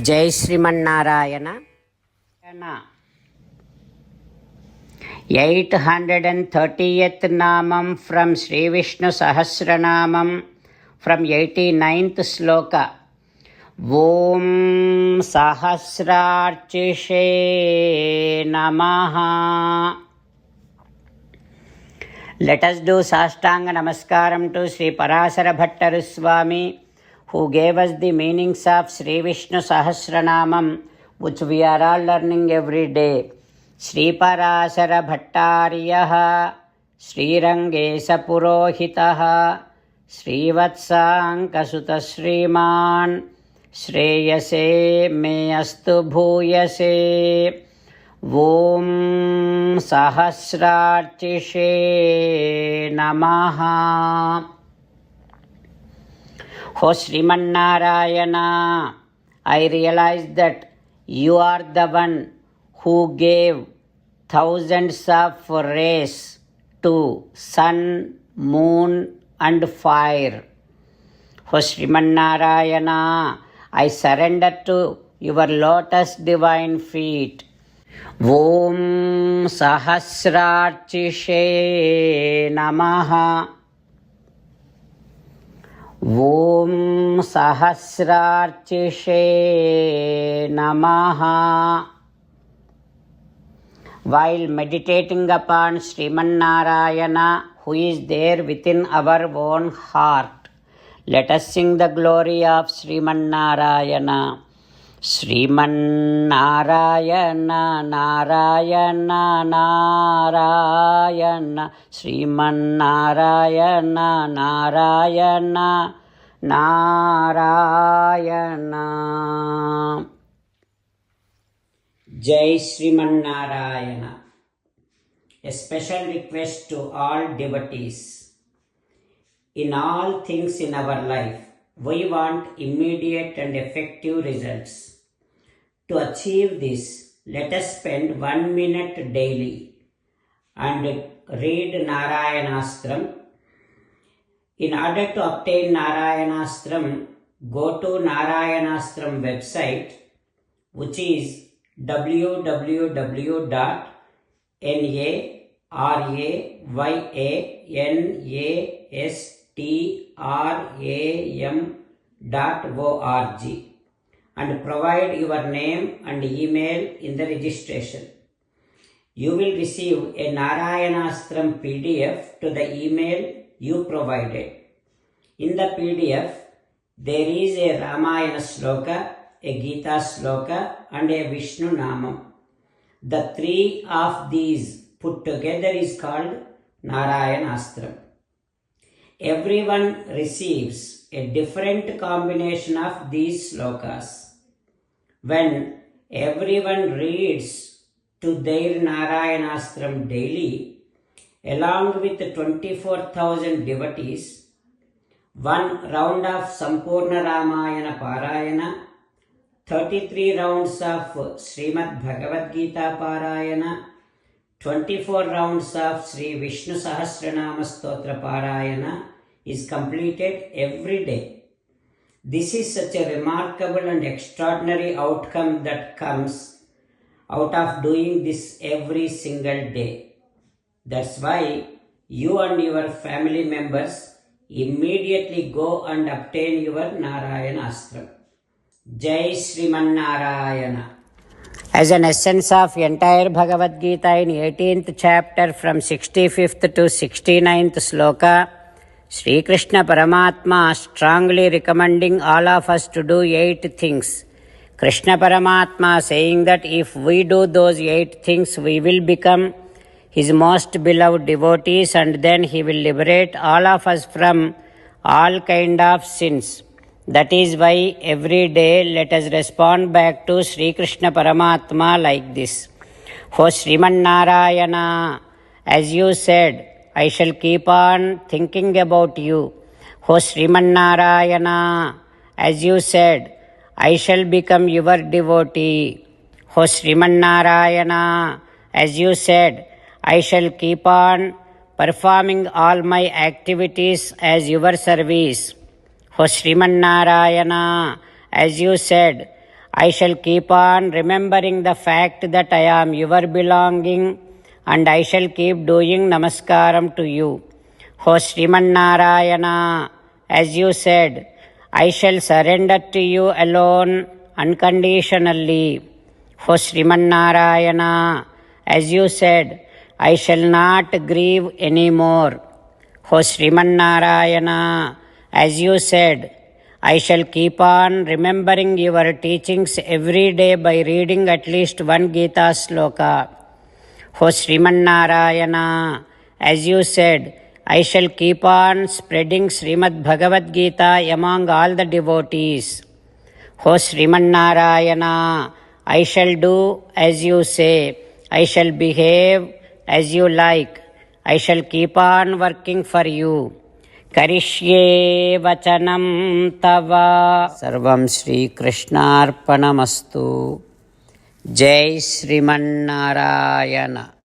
జై శ్రీమన్నారాయణ. 830th నామం from Shri Vishnu Sahasranamam from 89th శ్లోక. ఓం సహస్రార్చిషే నమః. Let us do Sastanga Namaskaram to Sri Parasara Bhattaru Swami, who gave us the meanings of Sri Vishnu Sahasranamam, which we are all learning every day. Sri Parasara Bhattariyaha, Sri Rangesa Purohitaha, Sri Vatsankasuta Sriman, Shreyase me astu bhuyase. ఓం సహస్రార్చిషే నమః. ఓ Srimannarayana, I realize that you are the one who gave thousands of rays to sun, moon and fire. O Srimannarayana, I surrender to your lotus divine feet. ఓం సహస్రార్చిషే నమః. ఓం సహస్రార్చిషే నమః. While meditating upon Srimannarayana, who is there within our own heart, let us sing the glory of Srimannarayana. Srimannarayana Narayana Narayana, Srimannarayana Narayana Narayana. జై Srimannarayana. A special request to all devotees. In all things in our life, we want immediate and effective results. To achieve this, let us spend 1 minute daily and read Narayanastram. In order to obtain Narayanastram, go to Narayanastram website, which is www.narayanastram.org, and provide your name and email in the registration. You will receive a Narayanastram PDF to the email you provided. In the PDF, there is a Ramayana Sloka, a Gita Sloka and a Vishnu Namam. The three of these put together is called Narayanastram. Everyone receives a different combination of these slokas. When everyone reads to their Narayanastram daily, along with 24,000 devotees, 1 round of Sampurna Ramayana Parayana, 33 rounds of Srimad Bhagavad Gita Parayana, 24 rounds of Sri Vishnu Sahasranama Stotra Parayana is completed every day. This is such a remarkable and extraordinary outcome that comes out of doing this every single day. That's why you and your family members immediately go and obtain your Narayanastram. Jai Srimannarayana. As an essence of entire Bhagavad Gita in 18th chapter from 65th to 69th sloka, Sri Krishna Paramatma strongly recommending all of us to do 8 things. Krishna Paramatma saying that if we do those 8 things, we will become his most beloved devotees, and then he will liberate all of us from all kind of sins. That is why every day let us respond back to Sri Krishna Paramatma like this. O Srimannarayana, as you said, I shall keep on thinking about you. O Srimannarayana, as you said, I shall become your devotee. O Srimannarayana, as you said, I shall keep on performing all my activities as your service. O Srimannarayana, as you said, I shall keep on remembering the fact that I am your belonging, and I shall keep doing namaskaram to you. O Srimannarayana, as you said, I shall surrender to you alone unconditionally. O Srimannarayana, as you said, I shall not grieve anymore. O Srimannarayana, as you said, I shall keep on remembering your teachings every day by reading at least one Gita sloka. O Srimannarayana, as you said, I shall keep on spreading Srimad Bhagavad Gita among all the devotees. O Srimannarayana, I shall do as you say. I shall behave as you like. I shall keep on working for you. Karishye vachanam tava. Sarvam Shri Krishnarpanamastu. Jai Srimannarayana.